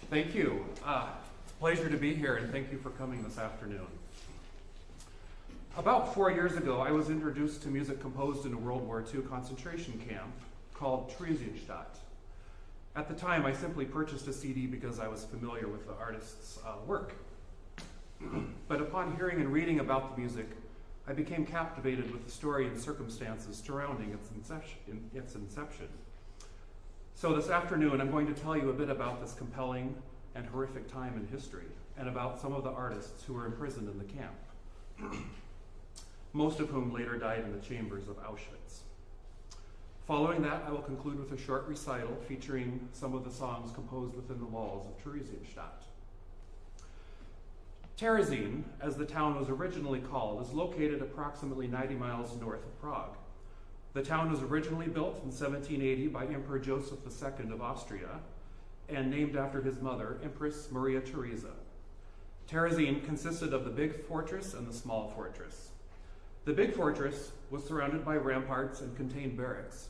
Thank you. It's a pleasure to be here, and thank you for coming this afternoon. About 4 years ago, I was introduced to music composed in a World War II concentration camp called Theresienstadt. At the time, I simply purchased a CD because I was familiar with the artist's work. But upon hearing and reading about the music, I became captivated with the story and circumstances surrounding its inception. So this afternoon, I'm going to tell you a bit about this compelling and horrific time in history, and about some of the artists who were imprisoned in the camp, most of whom later died in the chambers of Auschwitz. Following that, I will conclude with a short recital featuring some of the songs composed within the walls of Theresienstadt. Terezin, as the town was originally called, is located approximately 90 miles north of Prague. The town was originally built in 1780 by Emperor Joseph II of Austria and named after his mother, Empress Maria Theresa. Terezin consisted of the big fortress and the small fortress. The big fortress was surrounded by ramparts and contained barracks.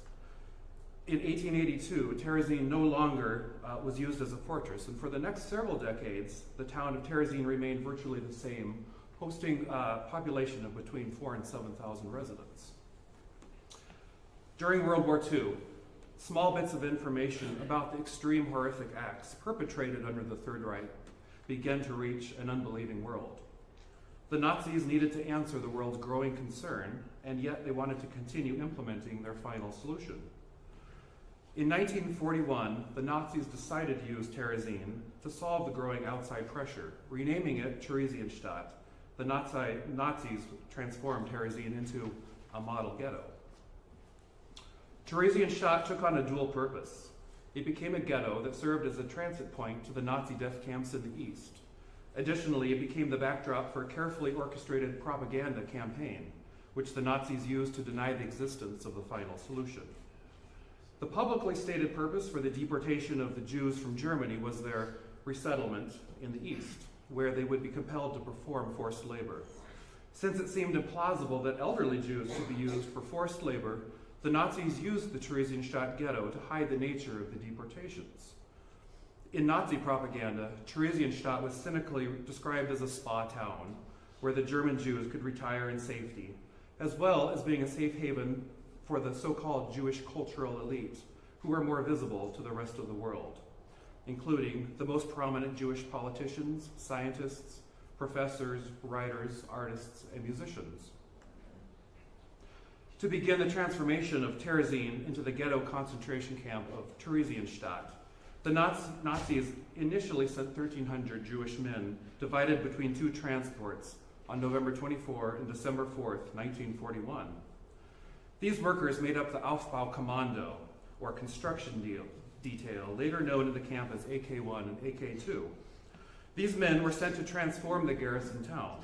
In 1882, Terezin no longer was used as a fortress, and for the next several decades, the town of Terezin remained virtually the same, hosting a population of between 4,000 and 7,000 residents. During World War II, small bits of information about the extreme horrific acts perpetrated under the Third Reich began to reach an unbelieving world. The Nazis needed to answer the world's growing concern, and yet they wanted to continue implementing their final solution. In 1941, the Nazis decided to use Terezin to solve the growing outside pressure, renaming it Theresienstadt. The Nazis transformed Terezin into a model ghetto. Theresienstadt took on a dual purpose. It became a ghetto that served as a transit point to the Nazi death camps in the east. Additionally, it became the backdrop for a carefully orchestrated propaganda campaign, which the Nazis used to deny the existence of the final solution. The publicly stated purpose for the deportation of the Jews from Germany was their resettlement in the east, where they would be compelled to perform forced labor. Since it seemed implausible that elderly Jews could be used for forced labor, the Nazis used the Theresienstadt ghetto to hide the nature of the deportations. In Nazi propaganda, Theresienstadt was cynically described as a spa town where the German Jews could retire in safety, as well as being a safe haven for the so-called Jewish cultural elite, who were more visible to the rest of the world, including the most prominent Jewish politicians, scientists, professors, writers, artists, and musicians. To begin the transformation of Terezin into the ghetto concentration camp of Theresienstadt, the Nazis initially sent 1,300 Jewish men divided between two transports on November 24 and December 4th, 1941. These workers made up the Aufbau Kommando, or construction detail, later known in the camp as AK-1 and AK-2. These men were sent to transform the garrison town.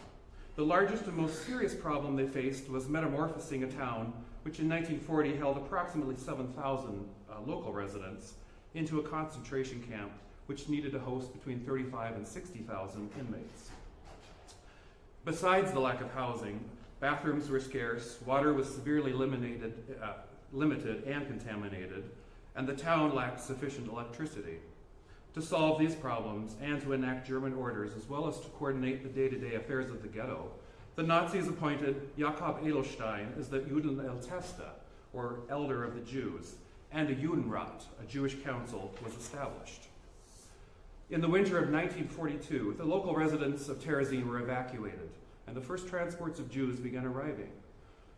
The largest and most serious problem they faced was metamorphosing a town which in 1940 held approximately 7,000 local residents into a concentration camp which needed to host between 35,000 and 60,000 inmates. Besides the lack of housing, bathrooms were scarce, water was severely limited and contaminated, and the town lacked sufficient electricity. To solve these problems and to enact German orders, as well as to coordinate the day-to-day affairs of the ghetto, the Nazis appointed Jakob Edelstein as the Judenälteste, or elder of the Jews, and a Judenrat, a Jewish council, was established. In the winter of 1942, the local residents of Terezin were evacuated, and the first transports of Jews began arriving.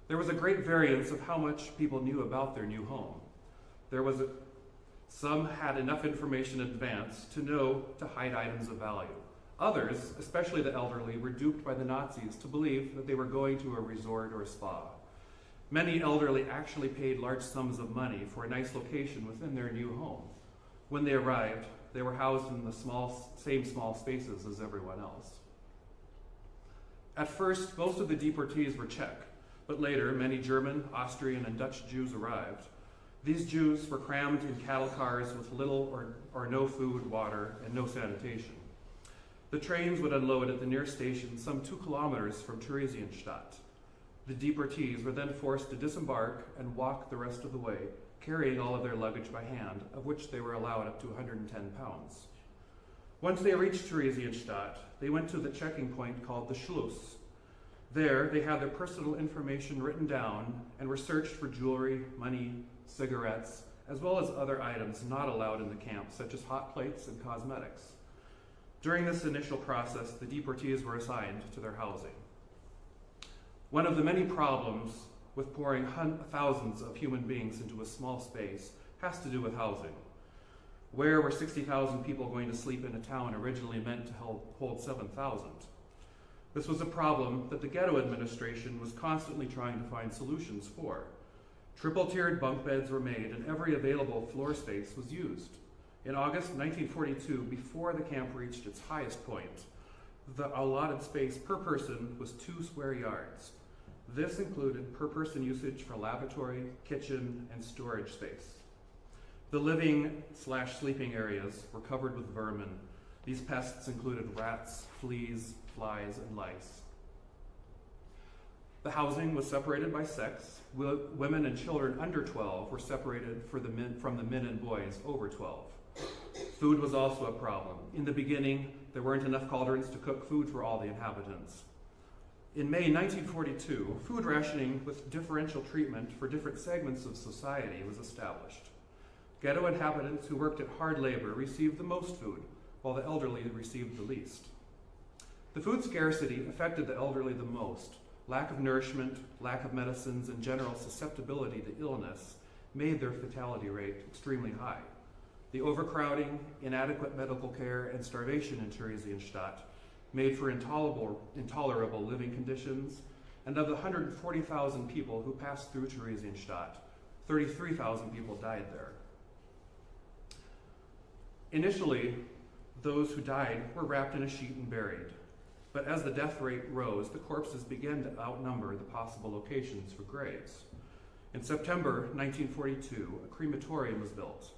There was a great variance of how much people knew about their new home. Some had enough information in advance to know to hide items of value. Others, especially the elderly, were duped by the Nazis to believe that they were going to a resort or a spa. Many elderly actually paid large sums of money for a nice location within their new home. When they arrived, they were housed in the same small spaces as everyone else. At first, most of the deportees were Czech, but later many German, Austrian, and Dutch Jews arrived. These Jews were crammed in cattle cars with little or no food, water, and no sanitation. The trains would unload at the nearest station some 2 kilometers from Theresienstadt. The deportees were then forced to disembark and walk the rest of the way, carrying all of their luggage by hand, of which they were allowed up to 110 pounds. Once they reached Theresienstadt, they went to the checking point called the Schluss. There, they had their personal information written down and were searched for jewelry, money, cigarettes, as well as other items not allowed in the camp, such as hot plates and cosmetics. During this initial process, the deportees were assigned to their housing. One of the many problems with pouring thousands of human beings into a small space has to do with housing. Where were 60,000 people going to sleep in a town originally meant to hold 7,000? This was a problem that the ghetto administration was constantly trying to find solutions for. Triple-tiered bunk beds were made and every available floor space was used. In August 1942, before the camp reached its highest point, the allotted space per person was 2 square yards. This included per person usage for lavatory, kitchen, and storage space. The living/sleeping areas were covered with vermin. These pests included rats, fleas, flies, and lice. The housing was separated by sex. Women and children under 12 were separated from the men and boys over 12. Food was also a problem. In the beginning, there weren't enough cauldrons to cook food for all the inhabitants. In May 1942, food rationing with differential treatment for different segments of society was established. Ghetto inhabitants who worked at hard labor received the most food, while the elderly received the least. The food scarcity affected the elderly the most. Lack of nourishment, lack of medicines, and general susceptibility to illness made their fatality rate extremely high. The overcrowding, inadequate medical care, and starvation in Theresienstadt made for intolerable living conditions, and of the 140,000 people who passed through Theresienstadt, 33,000 people died there. Initially, those who died were wrapped in a sheet and buried. But as the death rate rose, the corpses began to outnumber the possible locations for graves. In September 1942, a crematorium was built.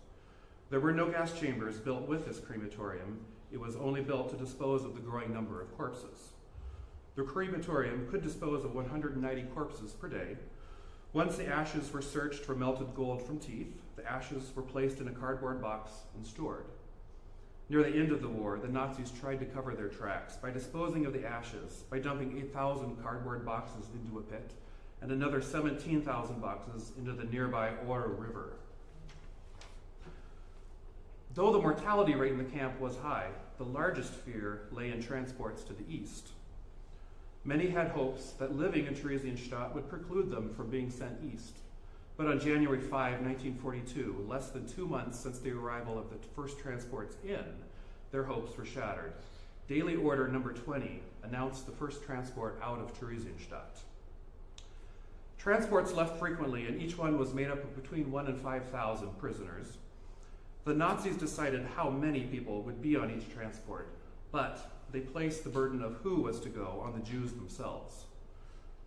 There were no gas chambers built with this crematorium. It was only built to dispose of the growing number of corpses. The crematorium could dispose of 190 corpses per day. Once the ashes were searched for melted gold from teeth, the ashes were placed in a cardboard box and stored. Near the end of the war, the Nazis tried to cover their tracks by disposing of the ashes, by dumping 8,000 cardboard boxes into a pit, and another 17,000 boxes into the nearby Ore River. Though the mortality rate in the camp was high, the largest fear lay in transports to the east. Many had hopes that living in Theresienstadt would preclude them from being sent east. But on January 5, 1942, less than 2 months since the arrival of the first transports in, their hopes were shattered. Daily Order number 20 announced the first transport out of Theresienstadt. Transports left frequently, and each one was made up of between 1,000 and 5,000 prisoners. The Nazis decided how many people would be on each transport, but they placed the burden of who was to go on the Jews themselves.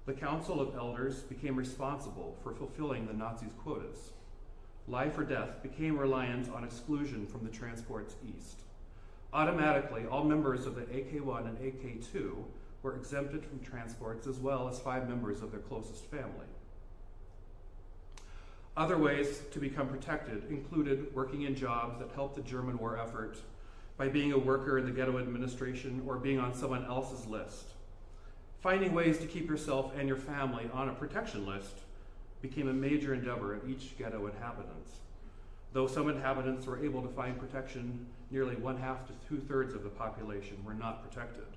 The Council of Elders became responsible for fulfilling the Nazis' quotas. Life or death became reliant on exclusion from the transports east. Automatically, all members of the AK-1 and AK-2 were exempted from transports, as well as 5 members of their closest family. Other ways to become protected included working in jobs that helped the German war effort, by being a worker in the ghetto administration, or being on someone else's list. Finding ways to keep yourself and your family on a protection list became a major endeavor of each ghetto inhabitant. Though some inhabitants were able to find protection, nearly 1/2 to 2/3 of the population were not protected.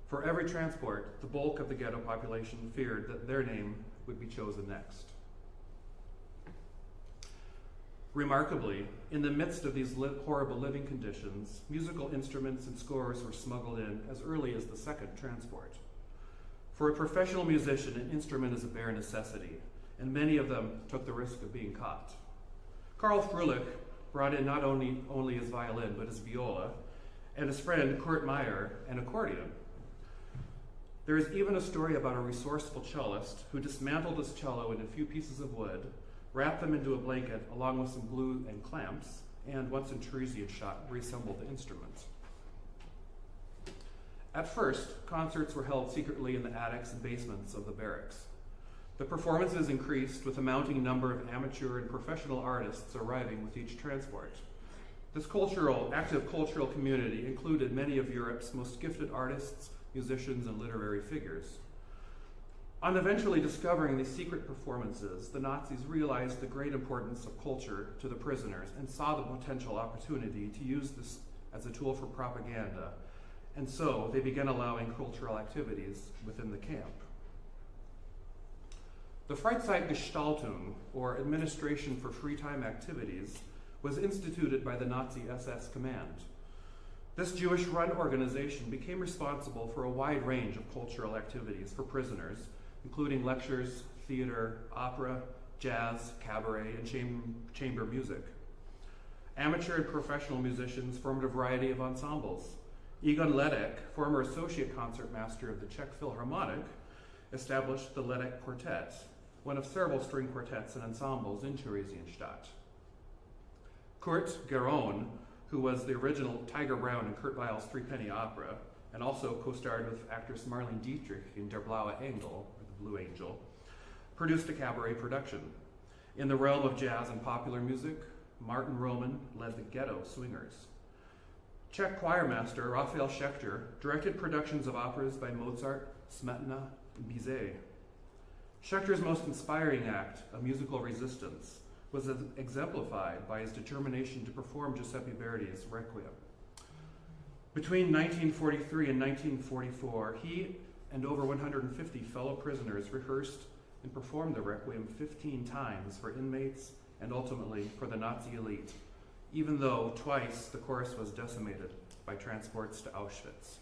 For every transport, the bulk of the ghetto population feared that their name would be chosen next. Remarkably, in the midst of these horrible living conditions, musical instruments and scores were smuggled in as early as the second transport. For a professional musician, an instrument is a bare necessity, and many of them took the risk of being caught. Karl Fröhlich brought in not only his violin, but his viola, and his friend Kurt Meyer an accordion. There is even a story about a resourceful cellist who dismantled his cello in a few pieces of wood, wrapped them into a blanket along with some glue and clamps, and once in Theresienstadt, reassembled the instrument. At first, concerts were held secretly in the attics and basements of the barracks. The performances increased with a mounting number of amateur and professional artists arriving with each transport. This active cultural community included many of Europe's most gifted artists, musicians, and literary figures. On eventually discovering these secret performances, the Nazis realized the great importance of culture to the prisoners and saw the potential opportunity to use this as a tool for propaganda, and so they began allowing cultural activities within the camp. The Freizeitgestaltung, or Administration for Free Time Activities, was instituted by the Nazi SS command. This Jewish-run organization became responsible for a wide range of cultural activities for prisoners, including lectures, theater, opera, jazz, cabaret, and chamber music. Amateur and professional musicians formed a variety of ensembles. Egon Ledek, former associate concertmaster of the Czech Philharmonic, established the Ledek Quartet, one of several string quartets and ensembles in Theresienstadt. Kurt Geron, who was the original Tiger Brown in Kurt Weill's Threepenny Opera, and also co-starred with actress Marlene Dietrich in Der Blaue Engel, or the Blue Angel, produced a cabaret production. In the realm of jazz and popular music, Martin Roman led the Ghetto Swingers. Czech choirmaster Raphael Schechter directed productions of operas by Mozart, Smetana, and Bizet. Schechter's most inspiring act, A Musical Resistance, was exemplified by his determination to perform Giuseppe Verdi's Requiem. Between 1943 and 1944, he and over 150 fellow prisoners rehearsed and performed the Requiem 15 times for inmates and ultimately for the Nazi elite, even though twice the chorus was decimated by transports to Auschwitz.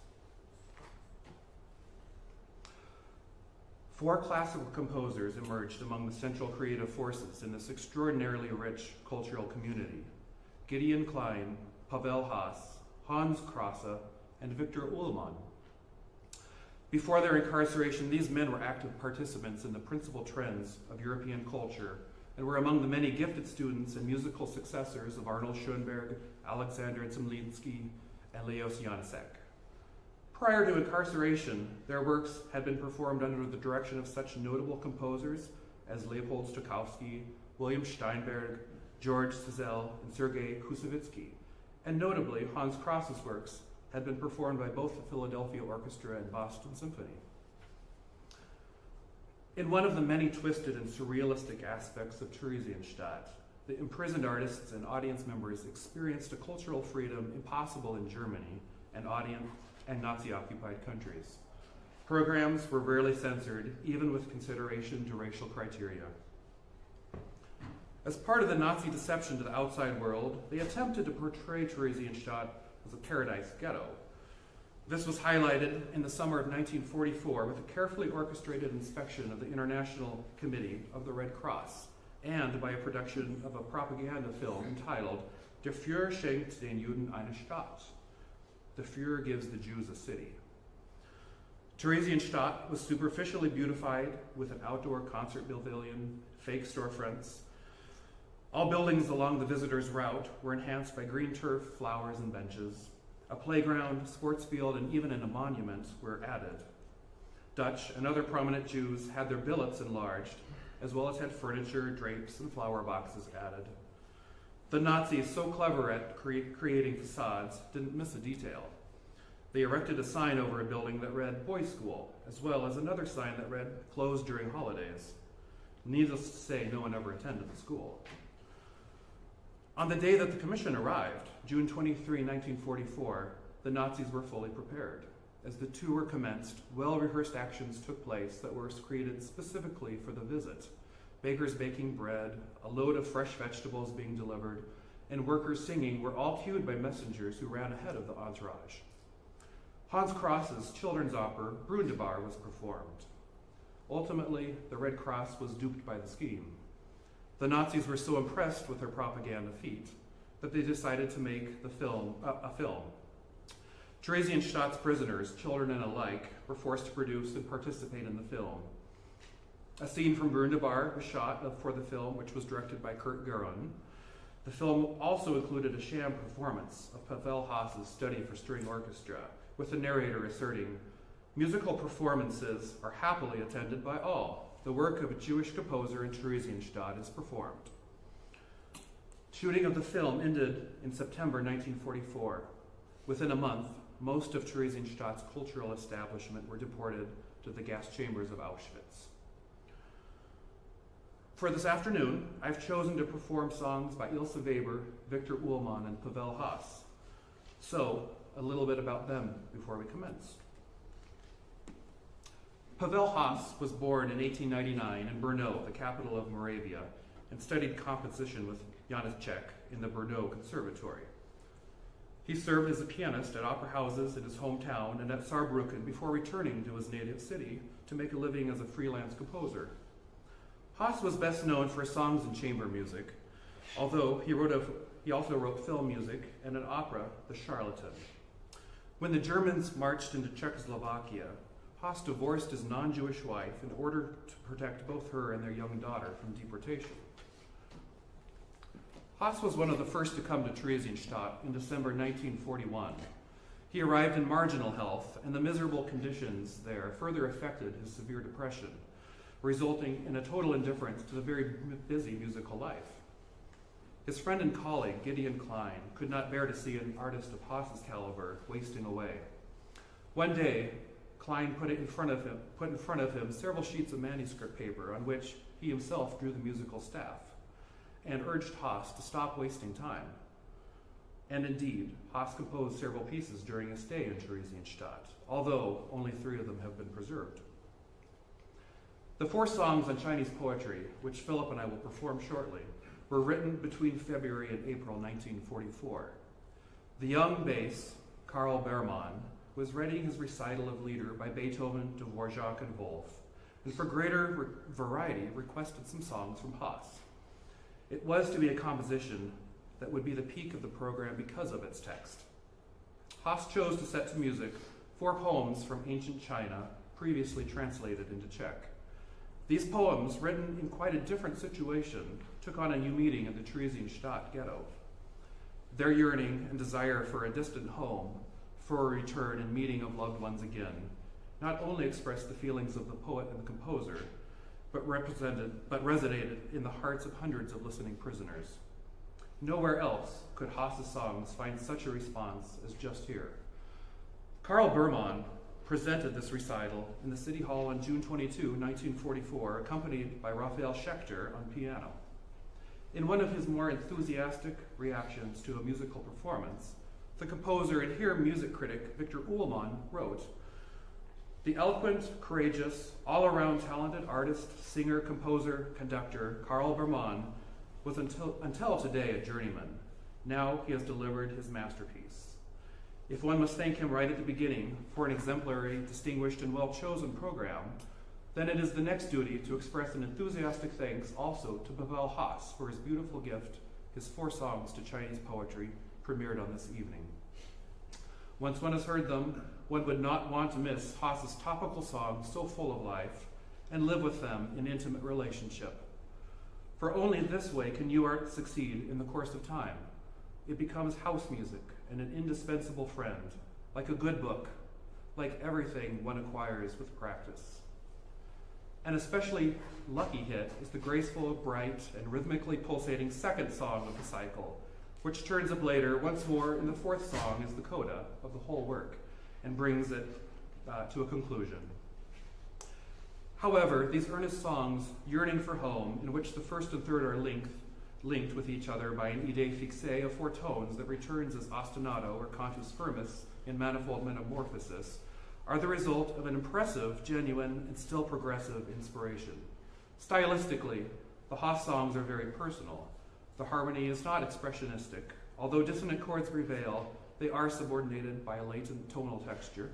4 classical composers emerged among the central creative forces in this extraordinarily rich cultural community: Gideon Klein, Pavel Hast, Hans Krasse, and Victor Ullmann. Before their incarceration, these men were active participants in the principal trends of European culture and were among the many gifted students and musical successors of Arnold Schoenberg, Alexander Zemlinsky, and Leos Janáček. Prior to incarceration, their works had been performed under the direction of such notable composers as Leopold Stokowski, William Steinberg, George Szell, and Sergei Koussevitzky, and notably Hans Krasse's works had been performed by both the Philadelphia Orchestra and Boston Symphony. In one of the many twisted and surrealistic aspects of Theresienstadt, the imprisoned artists and audience members experienced a cultural freedom impossible in Germany and Nazi-occupied countries. Programs were rarely censored, even with consideration to racial criteria. As part of the Nazi deception to the outside world, they attempted to portray Theresienstadt as a paradise ghetto. This was highlighted in the summer of 1944 with a carefully orchestrated inspection of the International Committee of the Red Cross and by a production of a propaganda film entitled Der Führer schenkt den Juden eine Stadt. The Führer gives the Jews a city. Theresienstadt was superficially beautified with an outdoor concert pavilion, fake storefronts. All buildings along the visitors' route were enhanced by green turf, flowers, and benches. A playground, sports field, and even a monument were added. Dutch and other prominent Jews had their billets enlarged, as well as had furniture, drapes, and flower boxes added. The Nazis, so clever at creating facades, didn't miss a detail. They erected a sign over a building that read Boys' School, as well as another sign that read Closed during holidays. Needless to say, no one ever attended the school. On the day that the commission arrived, June 23, 1944, the Nazis were fully prepared. As the tour commenced, well-rehearsed actions took place that were created specifically for the visit. Bakers baking bread, a load of fresh vegetables being delivered, and workers singing were all cued by messengers who ran ahead of the entourage. Hans Krasse's children's opera, Brundebar, was performed. Ultimately, the Red Cross was duped by the scheme. The Nazis were so impressed with their propaganda feat that they decided to make a film. Theresienstadt's prisoners, children and alike, were forced to produce and participate in the film. A scene from Brundebar was shot for the film, which was directed by Kurt Geron. The film also included a sham performance of Pavel Hast's Study for String Orchestra, with the narrator asserting, "Musical performances are happily attended by all. The work of a Jewish composer in Theresienstadt is performed." Shooting of the film ended in September 1944. Within a month, most of Theresienstadt's cultural establishment were deported to the gas chambers of Auschwitz. For this afternoon, I've chosen to perform songs by Ilsa Faber, Victor Ullmann, and Pavel Hast. So, a little bit about them before we commence. Pavel Hast was born in 1899 in Brno, the capital of Moravia, and studied composition with Janáček in the Brno Conservatory. He served as a pianist at opera houses in his hometown and at Saarbrücken before returning to his native city to make a living as a freelance composer. Haase was best known for his songs and chamber music, although he also wrote film music and an opera, The Charlatan. When the Germans marched into Czechoslovakia, Haase divorced his non-Jewish wife in order to protect both her and their young daughter from deportation. Haase was one of the first to come to Theresienstadt in December 1941. He arrived in marginal health, and the miserable conditions there further affected his severe depression, resulting in a total indifference to the very busy musical life. His friend and colleague, Gideon Klein, could not bear to see an artist of Haase's caliber wasting away. One day, Klein put in front of him several sheets of manuscript paper on which he himself drew the musical staff, and urged Haase to stop wasting time. And indeed, Haase composed several pieces during his stay in Theresienstadt, although only 3 of them have been preserved. The 4 songs on Chinese poetry, which Philip and I will perform shortly, were written between February and April 1944. The young bass, Karl Berman, was readying his recital of Lieder by Beethoven, Dvorak, and Wolf, and for greater variety requested some songs from Haase. It was to be a composition that would be the peak of the program because of its text. Haase chose to set to music 4 poems from ancient China, previously translated into Czech. These poems, written in quite a different situation, took on a new meaning in the Theresienstadt ghetto. Their yearning and desire for a distant home, for a return and meeting of loved ones again, not only expressed the feelings of the poet and the composer, but resonated in the hearts of hundreds of listening prisoners. Nowhere else could Haase's songs find such a response as just here. Karl Berman presented this recital in the City Hall on June 22, 1944, accompanied by Raphael Schechter on piano. In one of his more enthusiastic reactions to a musical performance, the composer and here music critic Victor Ullmann wrote, "The eloquent, courageous, all-around talented artist, singer, composer, conductor, Karl Berman was until today a journeyman. Now he has delivered his masterpiece. If one must thank him right at the beginning for an exemplary, distinguished, and well-chosen program, then it is the next duty to express an enthusiastic thanks also to Pavel Hast for his beautiful gift, his 4 songs to Chinese poetry, premiered on this evening. Once one has heard them, one would not want to miss Haase's topical songs so full of life and live with them in intimate relationship. For only this way can new art succeed in the course of time. It becomes house music and an indispensable friend, like a good book, like everything one acquires with practice. An especially lucky hit is the graceful, bright, and rhythmically pulsating 2nd song of the cycle, which turns up later once more in the 4th song as the coda of the whole work and brings it to a conclusion. However, these earnest songs, yearning for home, in which the 1st and 3rd are linked with each other by an idée fixe of 4 tones that returns as ostinato or cantus firmus in manifold metamorphosis, are the result of an impressive, genuine, and still progressive inspiration. Stylistically, the Haase songs are very personal. The harmony is not expressionistic. Although dissonant chords prevail, they are subordinated by a latent tonal texture.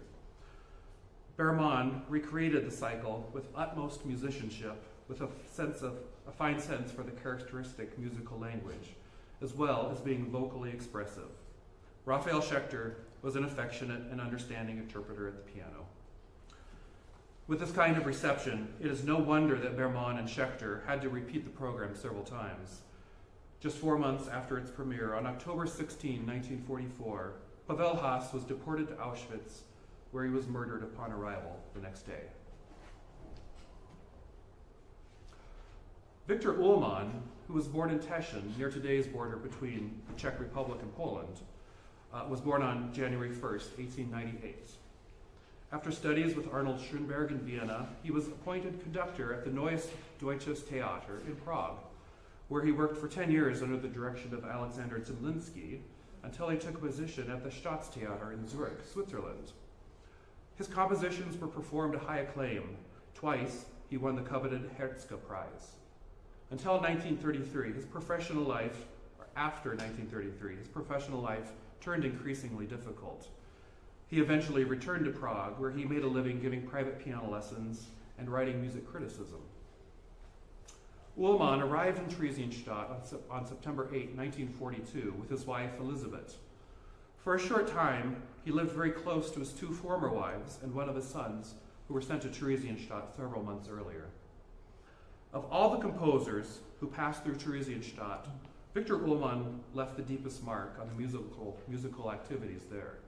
Berman recreated the cycle with utmost musicianship, with a fine sense for the characteristic musical language, as well as being vocally expressive. Raphael Schechter was an affectionate and understanding interpreter at the piano. With this kind of reception, it is no wonder that Berman and Schechter had to repeat the program several times. Just 4 months after its premiere, on October 16, 1944, Pavel Hast was deported to Auschwitz, where he was murdered upon arrival the next day. Victor Ullmann, who was born in Teschen, near today's border between the Czech Republic and Poland, was born on January 1st, 1898. After studies with Arnold Schoenberg in Vienna, he was appointed conductor at the Neues Deutsches Theater in Prague, where he worked for 10 years under the direction of Alexander Zemlinsky until he took a position at the Staatstheater in Zurich, Switzerland. His compositions were performed to high acclaim. Twice, he won the coveted Herzke Prize. Until 1933, after 1933, his professional life turned increasingly difficult. He eventually returned to Prague, where he made a living giving private piano lessons and writing music criticism. Ullmann arrived in Theresienstadt on September 8, 1942, with his wife Elizabeth. For a short time, he lived very close to his two former wives and one of his sons, who were sent to Theresienstadt several months earlier. Of all the composers who passed through Theresienstadt, Victor Ullmann left the deepest mark on the musical activities there.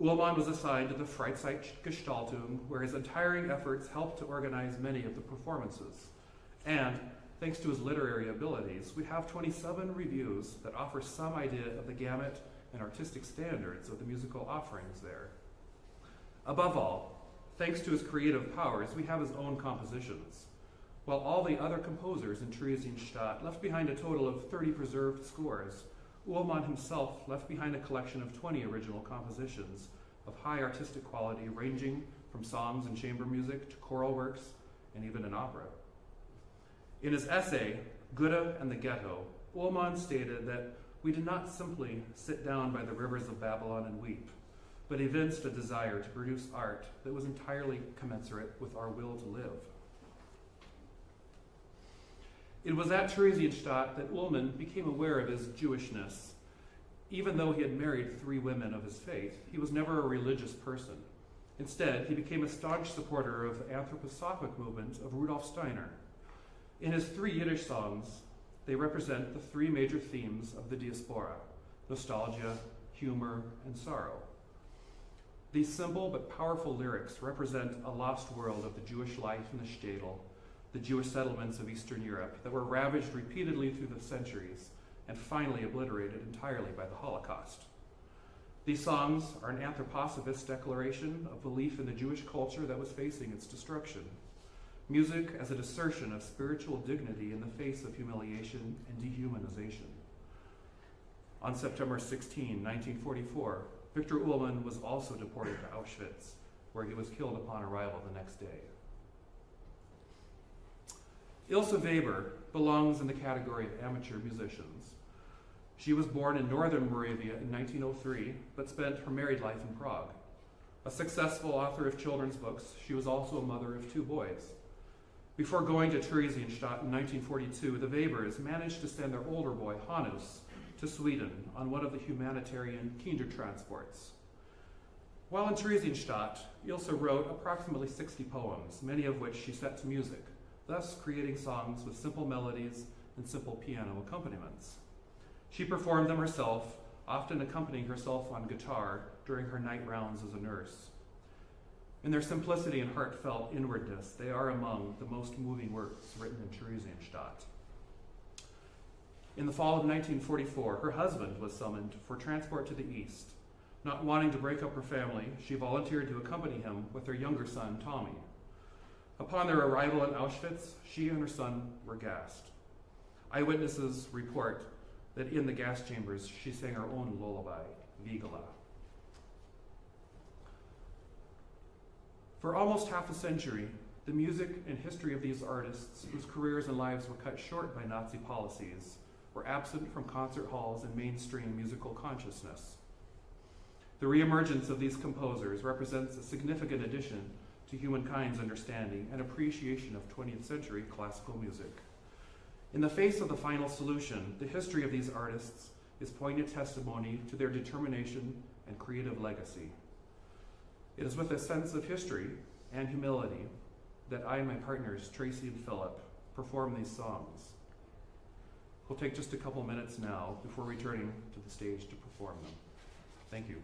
Ullmann was assigned to the Freizeitgestaltung, where his untiring efforts helped to organize many of the performances. And, thanks to his literary abilities, we have 27 reviews that offer some idea of the gamut and artistic standards of the musical offerings there. Above all, thanks to his creative powers, we have his own compositions, while all the other composers in Theresienstadt left behind a total of 30 preserved scores. Ullmann himself left behind a collection of 20 original compositions of high artistic quality, ranging from songs and chamber music to choral works and even an opera. In his essay, Goethe and the Ghetto, Ullmann stated that we did not simply sit down by the rivers of Babylon and weep, but evinced a desire to produce art that was entirely commensurate with our will to live. It was at Theresienstadt that Ullmann became aware of his Jewishness. Even though he had married 3 women of his faith, he was never a religious person. Instead, he became a staunch supporter of the anthroposophic movement of Rudolf Steiner. In his 3 Yiddish songs, they represent the 3 major themes of the diaspora: nostalgia, humor, and sorrow. These simple but powerful lyrics represent a lost world of the Jewish life in the shtetl, the Jewish settlements of Eastern Europe that were ravaged repeatedly through the centuries and finally obliterated entirely by the Holocaust. These songs are an anthroposophist declaration of belief in the Jewish culture that was facing its destruction. Music as an assertion of spiritual dignity in the face of humiliation and dehumanization. On September 16, 1944, Victor Ullmann was also deported to Auschwitz, where he was killed upon arrival the next day. Ilsa Faber belongs in the category of amateur musicians. She was born in northern Moravia in 1903, but spent her married life in Prague. A successful author of children's books, she was also a mother of 2 boys. Before going to Theresienstadt in 1942, the Fabers managed to send their older boy, Hannes, to Sweden on one of the humanitarian Kindertransports. While in Theresienstadt, Ilsa wrote approximately 60 poems, many of which she set to music, thus creating songs with simple melodies and simple piano accompaniments. She performed them herself, often accompanying herself on guitar during her night rounds as a nurse. In their simplicity and heartfelt inwardness, they are among the most moving works written in Theresienstadt. In the fall of 1944, her husband was summoned for transport to the east. Not wanting to break up her family, she volunteered to accompany him with their younger son, Tommy. Upon their arrival in Auschwitz, she and her son were gassed. Eyewitnesses report that in the gas chambers, she sang her own lullaby, Vigala. For almost half a century, the music and history of these artists, whose careers and lives were cut short by Nazi policies, were absent from concert halls and mainstream musical consciousness. The reemergence of these composers represents a significant addition to humankind's understanding and appreciation of 20th century classical music. In the face of the final solution, the history of these artists is poignant testimony to their determination and creative legacy. It is with a sense of history and humility that I and my partners, Tracy and Philip, perform these songs. We'll take just a couple minutes now before returning to the stage to perform them. Thank you.